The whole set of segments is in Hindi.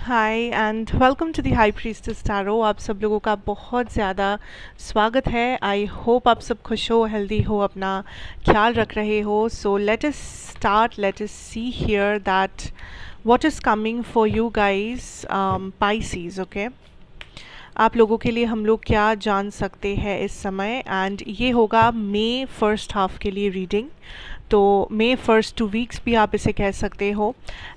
Hi and welcome to the high priestess tarot. आप सब लोगों का बहुत ज़्यादा स्वागत है। आई होप आप सब खुश हो, हेल्दी हो, अपना ख्याल रख रहे हो। So let us start, let us see here that what is coming for you guys Pisces. Okay, आप लोगों के लिए हम लोग क्या जान सकते हैं इस समय, एंड ये होगा मई फर्स्ट हाफ के लिए रीडिंग। तो मई फर्स्ट 2 वीक्स भी आप इसे कह सकते हो।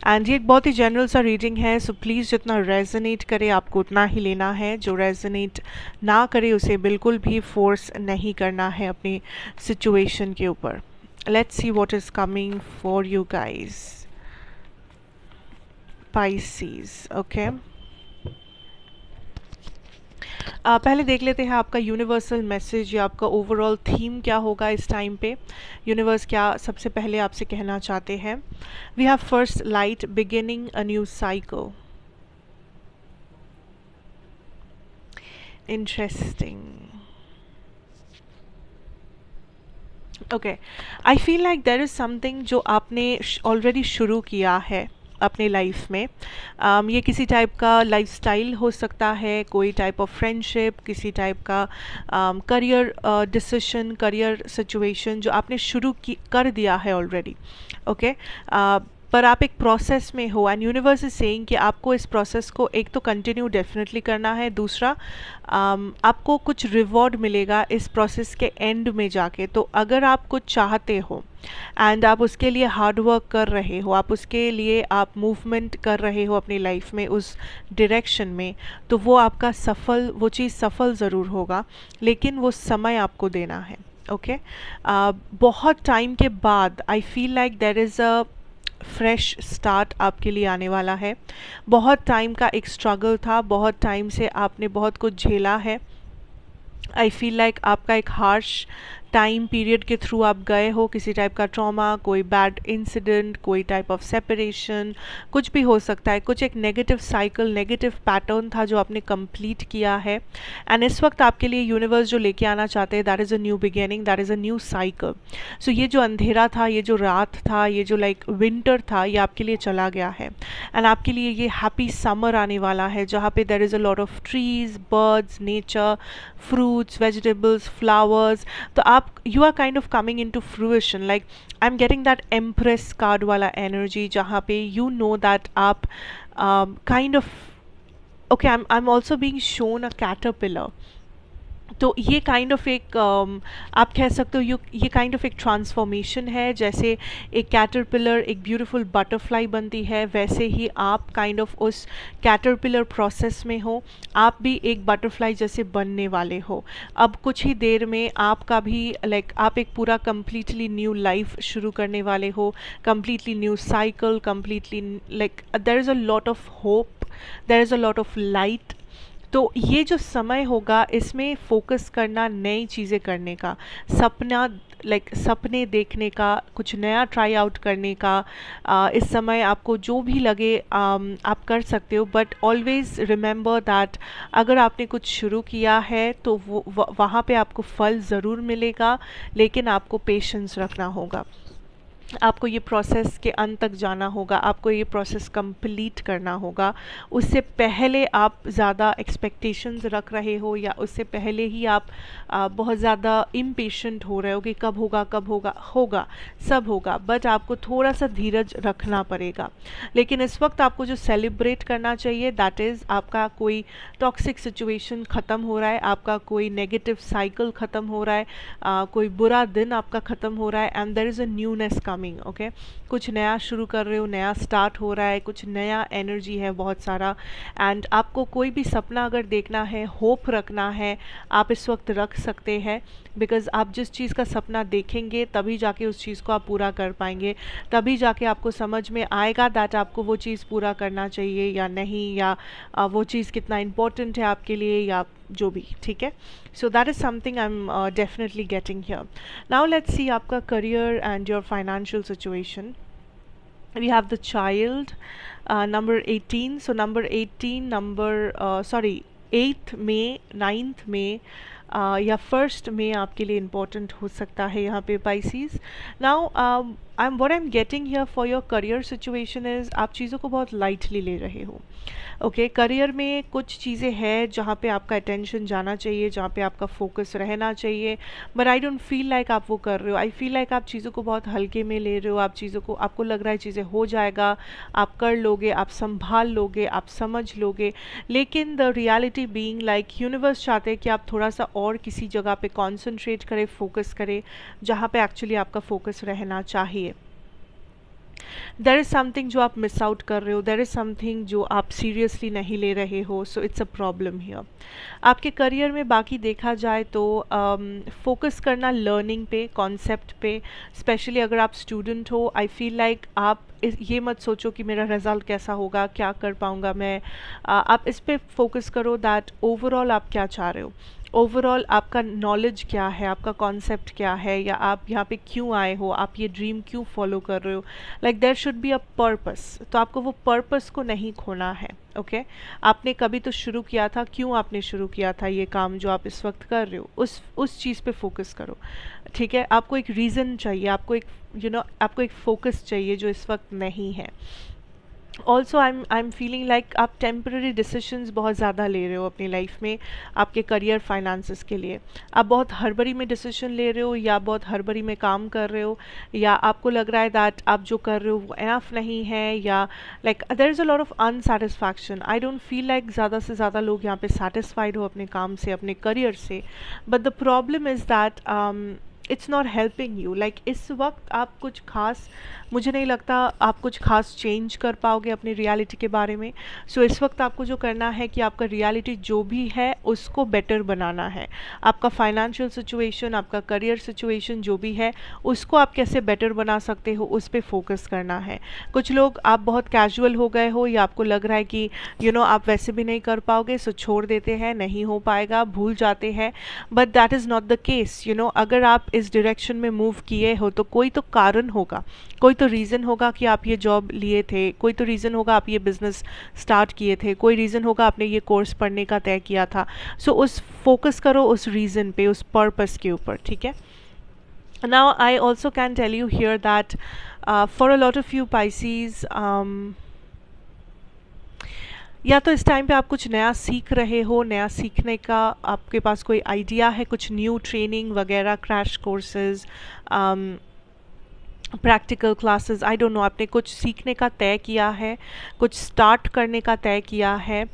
एंड ये एक बहुत ही जनरल सा रीडिंग है, सो प्लीज़ जितना रेजोनेट करे आपको उतना ही लेना है। जो रेजोनेट ना करे उसे बिल्कुल भी फोर्स नहीं करना है अपनी सिचुएशन के ऊपर। Let's see what is coming for you guys Pisces. Okay, पहले देख लेते हैं आपका यूनिवर्सल मैसेज या आपका ओवरऑल थीम क्या होगा इस टाइम पे। यूनिवर्स क्या सबसे पहले आपसे कहना चाहते हैं। We have first light beginning a new cycle. Interesting. Okay, I feel like there is something जो आपने ऑलरेडी शुरू किया है अपने लाइफ में। ये किसी टाइप का लाइफस्टाइल हो सकता है, कोई टाइप ऑफ फ्रेंडशिप, किसी टाइप का करियर डिसीजन, करियर सिचुएशन जो आपने शुरू कर दिया है ऑलरेडी। ओके, पर आप एक प्रोसेस में हो एंड यूनिवर्स इज सेइंग कि आपको इस प्रोसेस को एक तो कंटिन्यू डेफिनेटली करना है, दूसरा आपको कुछ रिवॉर्ड मिलेगा इस प्रोसेस के एंड में जाके। तो अगर आप कुछ चाहते हो एंड आप उसके लिए हार्ड वर्क कर रहे हो, आप उसके लिए आप मूवमेंट कर रहे हो अपनी लाइफ में उस डायरेक्शन में, तो वो आपका वो चीज़ सफल ज़रूर होगा, लेकिन वो समय आपको देना है। ओके, बहुत टाइम के बाद I feel like there is a fresh start आपके लिए आने वाला है। बहुत टाइम का एक स्ट्रगल था, बहुत टाइम से आपने बहुत कुछ झेला है। आई फील लाइक आपका एक हार्श टाइम पीरियड के थ्रू आप गए हो, किसी टाइप का ट्रॉमा, कोई बैड इंसिडेंट, कोई टाइप ऑफ सेपरेशन, कुछ भी हो सकता है। कुछ एक नेगेटिव साइकिल, नेगेटिव पैटर्न था जो आपने कंप्लीट किया है। एंड इस वक्त आपके लिए यूनिवर्स जो लेके आना चाहते हैं, that is a new beginning, that is a new cycle. So ये जो अंधेरा था, ये जो रात था, ये जो लाइक विंटर था, ये आपके लिए चला गया है। एंड आपके लिए ये हैप्पी समर आने वाला है, जहाँ पे there is a lot of trees, birds, nature, fruits, vegetables, flowers. तो आप you are kind of coming into fruition, like I'm getting that Empress card वाला energy, जहाँ पे you know that आप kind of okay, I'm also being shown a caterpillar. तो ये काइंड ऑफ एक आप कह सकते हो ये काइंड ऑफ एक ट्रांसफॉर्मेशन है। जैसे एक कैटरपिलर एक ब्यूटीफुल बटरफ्लाई बनती है, वैसे ही आप काइंड ऑफ उस कैटरपिलर प्रोसेस में हो। आप भी एक बटरफ्लाई जैसे बनने वाले हो। अब कुछ ही देर में आपका भी लाइक आप एक पूरा कम्प्लीटली न्यू लाइफ शुरू करने वाले हो, completely new cycle, completely like there is a lot of hope, there is a lot of light. तो ये जो समय होगा इसमें फोकस करना, नई चीज़ें करने का, सपना लाइक सपने देखने का, कुछ नया ट्राई आउट करने का। इस समय आपको जो भी लगे आप कर सकते हो, बट ऑलवेज़ रिमेंबर दैट अगर आपने कुछ शुरू किया है तो वहाँ पे आपको फल ज़रूर मिलेगा, लेकिन आपको पेशेंस रखना होगा। आपको ये प्रोसेस के अंत तक जाना होगा, आपको ये प्रोसेस कंप्लीट करना होगा। उससे पहले आप ज़्यादा एक्सपेक्टेशंस रख रहे हो, या उससे पहले ही आप बहुत ज़्यादा इम्पेशेंट हो रहे हो कि कब होगा कब होगा, होगा सब होगा, बट आपको थोड़ा सा धीरज रखना पड़ेगा। लेकिन इस वक्त आपको जो सेलिब्रेट करना चाहिए, दैट इज़ आपका कोई टॉक्सिक सिचुएशन ख़त्म हो रहा है, आपका कोई नेगेटिव साइकिल ख़त्म हो रहा है, कोई बुरा दिन आपका ख़त्म हो रहा है, and there is a newness coming. Okay, कुछ नया शुरू कर रहे हो, नया स्टार्ट हो रहा है, कुछ नया एनर्जी है बहुत सारा। एंड आपको कोई भी सपना अगर देखना है, होप रखना है, आप इस वक्त रख सकते हैं। बिकॉज़ आप जिस चीज़ का सपना देखेंगे तभी जाके उस चीज़ को आप पूरा कर पाएंगे, तभी जाके आपको समझ में आएगा दैट आपको वो चीज़ पूरा करना चाहिए या नहीं, या वो चीज़ कितना इम्पोर्टेंट है आपके लिए, या जो भी। ठीक है, so that is something I am definitely getting here. Now let's see आपका career and your financial situation. We have the child, number 18. So number 18, sorry, 8th May, 9th May, या 1st May आपके लिए इम्पोर्टेंट हो सकता है यहाँ पे Pisces. Now I am getting here for your career situation is आप चीज़ों को बहुत लाइटली ले रहे हो। ओके, करियर में कुछ चीज़ें हैं जहाँ पे आपका अटेंशन जाना चाहिए, जहाँ पे आपका फोकस रहना चाहिए, but I don't feel like आप वो कर रहे हो। आई फील लाइक आप चीज़ों को बहुत हल्के में ले रहे हो, आप चीज़ों को, आपको लग रहा है चीज़ें हो जाएगा, आप कर लोगे, आप संभाल लोगे, आप समझ लोगे, लेकिन the reality being like universe चाहते हैं कि आप थोड़ा सा और किसी जगह पे कॉन्सेंट्रेट करें, फोकस करें, जहाँ पे एक्चुअली आपका फोकस रहना चाहिए। देर इज़ समथिंग जो आप मिस आउट कर रहे हो, देर इज़ समथिंग जो आप सीरियसली नहीं ले रहे हो, so it's a problem here. आपके करियर में बाकी देखा जाए तो फोकस करना लर्निंग पे, कॉन्सेप्ट पे, स्पेशली अगर आप स्टूडेंट हो, आई फील लाइक आप ये मत सोचो कि मेरा रिज़ल्ट कैसा होगा, क्या कर पाऊँगा मैं, आप इस पे फोकस करो दैट ओवरऑल आप क्या चाह रहे हो, ओवरऑल आपका नॉलेज क्या है, आपका कॉन्सेप्ट क्या है, या आप यहाँ पे क्यों आए हो, आप ये ड्रीम क्यों फॉलो कर रहे हो, like there should be a purpose. तो आपको वो पर्पस को नहीं खोना है। ओके, आपने कभी तो शुरू किया था, क्यों आपने शुरू किया था ये काम जो आप इस वक्त कर रहे हो, उस चीज़ पे फोकस करो। ठीक है, आपको एक रीज़न चाहिए, आपको एक आपको एक फोकस चाहिए जो इस वक्त नहीं है। Also I am feeling like आप टेम्पररी डिसीशंस बहुत ज़्यादा ले रहे हो अपनी लाइफ में, आपके करियर फाइनेंसेस के लिए। आप बहुत हड़बड़ी में डिसीजन ले रहे हो, या बहुत हड़बड़ी में काम कर रहे हो, या आपको लग रहा है दैट आप जो कर रहे हो वो इनफ नहीं है, या like there is a lot of unsatisfaction. I don't feel like ज़्यादा से ज़्यादा लोग यहाँ पे सेटिस्फाइड हो अपने काम से, अपने करियर से, but the problem is that it's not helping you. Like इस वक्त आप कुछ खास, मुझे नहीं लगता आप कुछ खास चेंज कर पाओगे अपनी रियलिटी के बारे में। सो इस वक्त आपको जो करना है कि आपका रियलिटी जो भी है उसको बेटर बनाना है। आपका फाइनेंशियल सिचुएशन, आपका करियर सिचुएशन जो भी है, उसको आप कैसे बेटर बना सकते हो, उस पर फोकस करना है। कुछ लोग, आप बहुत कैजुअल हो गए हो, या आपको लग रहा है कि आप वैसे भी नहीं कर पाओगे, सो छोड़ देते हैं, नहीं हो पाएगा, भूल जाते हैं, but that is not the case. अगर आप इस डायरेक्शन में मूव किए हो तो कोई तो कारण होगा, कोई तो रीज़न होगा कि आप ये जॉब लिए थे, कोई तो रीज़न होगा आप ये बिज़नेस स्टार्ट किए थे, कोई रीज़न होगा आपने ये कोर्स पढ़ने का तय किया था। सो उस फोकस करो उस रीज़न पे, उस पर्पस के ऊपर। ठीक है, now I also can tell you here that for a lot of you Pisces, या तो इस टाइम पे आप कुछ नया सीख रहे हो, नया सीखने का आपके पास कोई आइडिया है, कुछ न्यू ट्रेनिंग वगैरह, crash courses, practical classes, I don't know, आपने कुछ सीखने का तय किया है, कुछ स्टार्ट करने का तय किया है,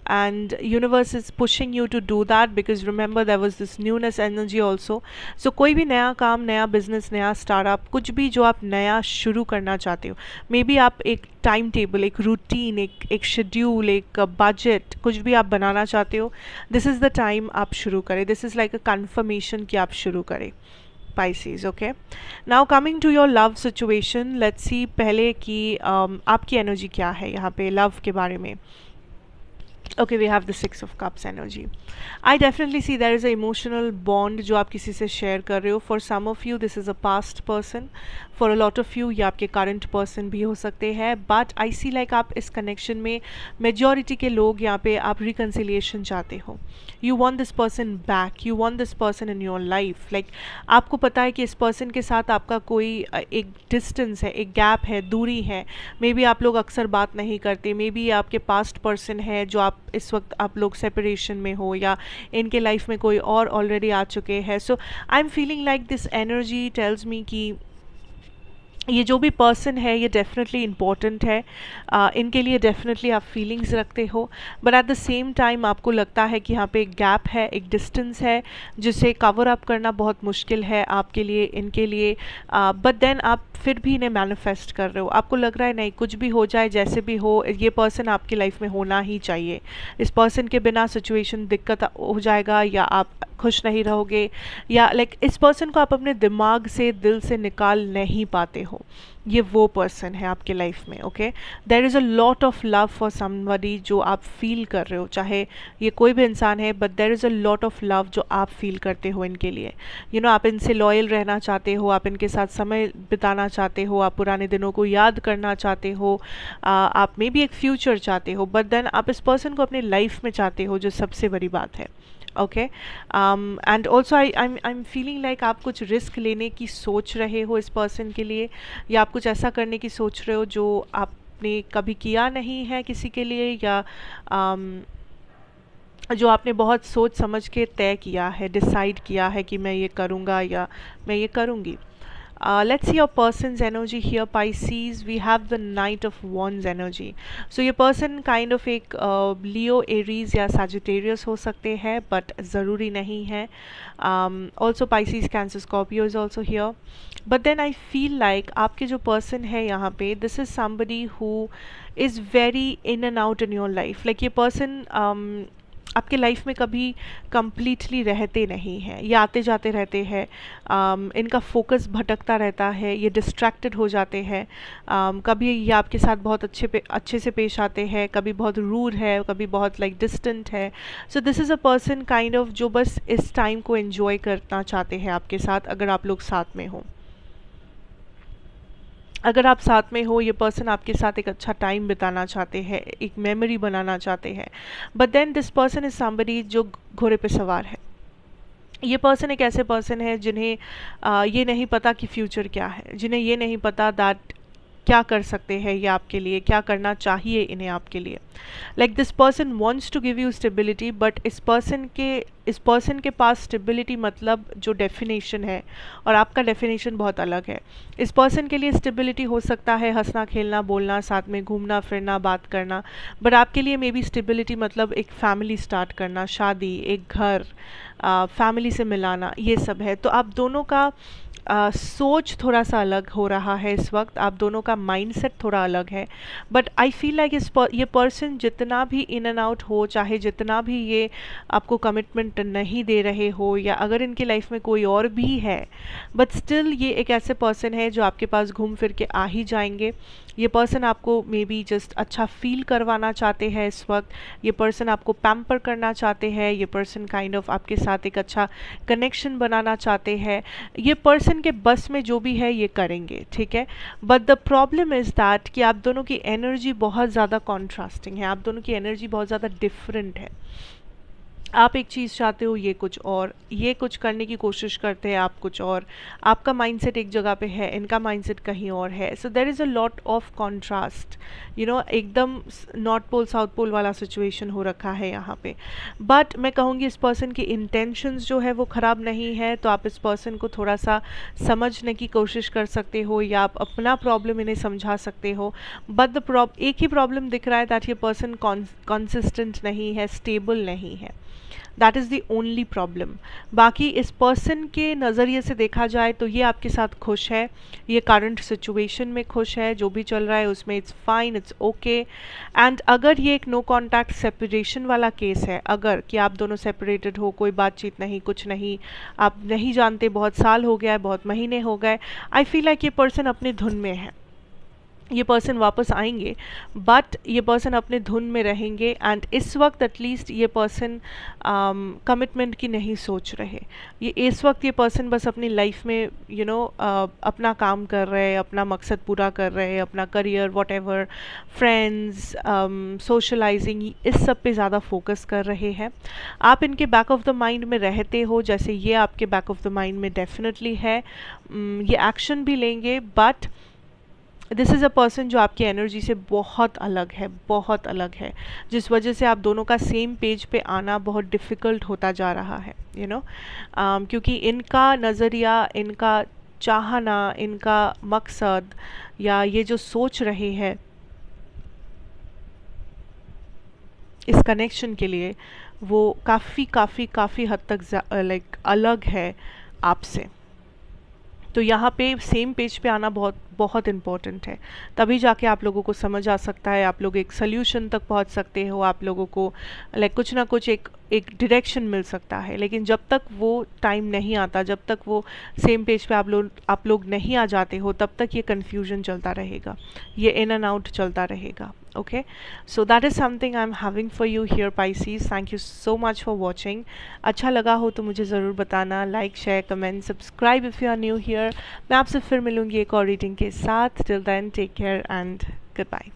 and universe is pushing you to do that, because remember there was this newness energy also. So कोई भी नया काम, नया बिजनेस, नया स्टार्टअप, कुछ भी जो आप नया शुरू करना चाहते हो, मे बी आप एक टाइम टेबल, एक रूटीन, एक शेड्यूल, एक बजट, कुछ भी आप बनाना चाहते हो, दिस इज़ द टाइम आप शुरू करें। This is like a conformation कि आप शुरू करें Pisces. Okay, now coming to your love situation, let's see पहले कि आपकी एनर्जी क्या है यहाँ पे लव के बारे में। Okay, we have the Six of Cups energy. I definitely see there is a emotional bond जो आप किसी से शेयर कर रहे हो. For some of you this is a past person, for a lot of you ये आपके current person भी हो सकते हैं, but I see like आप इस connection में majority के लोग यहाँ पे आप reconciliation चाहते हो. You want this person back, you want this person in your life. Like आपको पता है कि इस person के साथ आपका कोई एक distance है, एक gap है, दूरी है. Maybe आप लोग अक्सर बात नहीं करते, maybe आपके past person है जो आप इस वक्त आप लोग सेपरेशन में हो, या इनके लाइफ में कोई और ऑलरेडी आ चुके हैं. So I am feeling like this energy tells me कि ये जो भी पर्सन है ये डेफिनेटली इम्पॉर्टेंट है, इनके लिए डेफिनेटली आप फीलिंग्स रखते हो, but at the same time आपको लगता है कि यहाँ पे एक गैप है, एक डिस्टेंस है जिसे कवर अप करना बहुत मुश्किल है आपके लिए, इनके लिए, बट देन आप फिर भी इन्हें मैनिफेस्ट कर रहे हो. आपको लग रहा है नहीं, कुछ भी हो जाए, जैसे भी हो, ये पर्सन आपकी लाइफ में होना ही चाहिए. इस पर्सन के बिना सिचुएशन दिक्कत हो जाएगा, या आप खुश नहीं रहोगे, या लाइक इस पर्सन को आप अपने दिमाग से, दिल से निकाल नहीं पाते हो. ये वो पर्सन है आपके लाइफ में. Okay, there is a lot of love for somebody जो आप फील कर रहे हो, चाहे ये कोई भी इंसान है, but there is a lot of love जो आप फील करते हो इनके लिए. आप इनसे लॉयल रहना चाहते हो, आप इनके साथ समय बिताना चाहते हो, आप पुराने दिनों को याद करना चाहते हो, आप मे भी एक फ्यूचर चाहते हो, बट देन आप इस पर्सन को अपनी लाइफ में चाहते हो, जो सबसे बड़ी बात है. Okay. And also I am feeling like आप कुछ रिस्क लेने की सोच रहे हो इस पर्सन के लिए, या आप कुछ ऐसा करने की सोच रहे हो जो आपने कभी किया नहीं है किसी के लिए, या जो आपने बहुत सोच समझ के तय किया है, डिसाइड किया है कि मैं ये करूँगा या मैं ये करूँगी। Let's see your person's energy here, Pisces. We have the Knight of Wands energy. So ये person kind of एक Leo, Aries या Sagittarius हो सकते हैं, but ज़रूरी नहीं है. Also Pisces, Cancer, Scorpio is also here. But then I feel like आपके जो person है यहाँ पे, this is somebody who is very in and out in your life. Like ये person आपके लाइफ में कभी कंप्लीटली रहते नहीं हैं, ये आते जाते रहते हैं, इनका फोकस भटकता रहता है, ये डिस्ट्रैक्टेड हो जाते हैं, कभी ये आपके साथ बहुत अच्छे से पेश आते हैं, कभी बहुत रूड है, कभी बहुत लाइक डिस्टेंट है. So this is a person kind of जो बस इस टाइम को एंजॉय करना चाहते हैं आपके साथ, अगर आप लोग साथ में हो. अगर आप साथ में हो, ये पर्सन आपके साथ एक अच्छा टाइम बिताना चाहते हैं, एक मेमोरी बनाना चाहते हैं. But then this person is somebody जो घोड़े पे सवार है. ये पर्सन एक ऐसे पर्सन है जिन्हें ये नहीं पता कि फ्यूचर क्या है, जिन्हें ये नहीं पता दैट क्या कर सकते हैं ये आपके लिए, क्या करना चाहिए इन्हें आपके लिए. Like this person wants to give you stability, but इस पर्सन के पास स्टेबिलिटी मतलब जो डेफिनेशन है और आपका डेफिनेशन बहुत अलग है. इस पर्सन के लिए स्टेबिलिटी हो सकता है हंसना खेलना बोलना, साथ में घूमना फिरना बात करना, बट आपके लिए मे बी स्टेबिलिटी मतलब एक फैमिली स्टार्ट करना, शादी, एक घर, फैमिली से मिलाना, ये सब है. तो आप दोनों का सोच थोड़ा सा अलग हो रहा है इस वक्त, आप दोनों का माइंडसेट थोड़ा अलग है. बट आई फील लाइक ये पर्सन जितना भी इन एंड आउट हो, चाहे जितना भी ये आपको कमिटमेंट नहीं दे रहे हो, या अगर इनकी लाइफ में कोई और भी है, बट स्टिल ये एक ऐसे पर्सन है जो आपके पास घूम फिर के आ ही जाएंगे. ये पर्सन आपको मे बी जस्ट अच्छा फील करवाना चाहते हैं इस वक्त. ये पर्सन आपको पैम्पर करना चाहते हैं. ये पर्सन काइंड ऑफ आपके साथ एक अच्छा कनेक्शन बनाना चाहते हैं. ये पर्सन के बस में जो भी है ये करेंगे, ठीक है. But the problem is that कि आप दोनों की एनर्जी बहुत ज़्यादा कॉन्ट्रास्टिंग है, आप दोनों की एनर्जी बहुत ज़्यादा डिफरेंट है. आप एक चीज़ चाहते हो, ये कुछ और, ये कुछ करने की कोशिश करते हैं, आप कुछ और, आपका माइंडसेट एक जगह पे है, इनका माइंडसेट कहीं और है. So there is a lot of contrast, you know, एकदम नॉर्थ पोल साउथ पोल वाला सिचुएशन हो रखा है यहाँ पे. बट मैं कहूँगी इस पर्सन की इंटेंशंस जो है वो ख़राब नहीं है, तो आप इस पर्सन को थोड़ा सा समझने की कोशिश कर सकते हो, या आप अपना प्रॉब्लम इन्हें समझा सकते हो. बट एक ही प्रॉब्लम दिख रहा है दैट ये पर्सन कॉन्सिस्टेंट नहीं है, स्टेबल नहीं है. That is the only problem. बाकी इस पर्सन के नज़रिए से देखा जाए तो ये आपके साथ खुश है, ये करंट सिचुएशन में खुश है, जो भी चल रहा है उसमें it's fine, it's okay. And अगर ये एक नो कॉन्टैक्ट सेपरेशन वाला केस है, अगर कि आप दोनों सेपरेटेड हो, कोई बातचीत नहीं, कुछ नहीं, आप नहीं जानते, बहुत साल हो गया है, बहुत महीने हो गए, आई फील लाइक ये पर्सन अपनी धुन में है. ये पर्सन वापस आएंगे, बट ये पर्सन अपने धुन में रहेंगे. एंड इस वक्त एटलीस्ट ये पर्सन कमिटमेंट की नहीं सोच रहे. ये इस वक्त ये पर्सन बस अपनी लाइफ में यू नो अपना काम कर रहे हैं, अपना मकसद पूरा कर रहे हैं, अपना career, whatever, friends, socialising, इस सब पे ज़्यादा फोकस कर रहे हैं. आप इनके बैक ऑफ द माइंड में रहते हो, जैसे ये आपके बैक ऑफ द माइंड में डेफिनेटली है. ये एक्शन भी लेंगे, but this is a person जो आपकी एनर्जी से बहुत अलग है, बहुत अलग है, जिस वजह से आप दोनों का सेम पेज पे आना बहुत डिफ़िकल्ट होता जा रहा है, यू नो. क्योंकि इनका नज़रिया, इनका चाहना, इनका मकसद, या ये जो सोच रहे हैं इस कनेक्शन के लिए, वो काफ़ी हद तक लाइक अलग है आपसे. तो यहाँ पे सेम पेज पे आना बहुत बहुत इम्पॉर्टेंट है, तभी जाके आप लोगों को समझ आ सकता है, आप लोग एक सल्यूशन तक पहुँच सकते हो, आप लोगों को लाइक कुछ ना कुछ एक डायरेक्शन मिल सकता है. लेकिन जब तक वो टाइम नहीं आता, जब तक वो सेम पेज पे आप लोग नहीं आ जाते हो, तब तक ये कन्फ्यूजन चलता रहेगा, ये इन एंड आउट चलता रहेगा. Okay, so that is something I'm having for you here, Pisces. Thank you so much for watching. अच्छा लगा हो तो मुझे ज़रूर बताना, like share comment subscribe if you are new here. मैं आपसे फिर मिलूँगी एक और रीडिंग के साथ. Till then take care and good bye.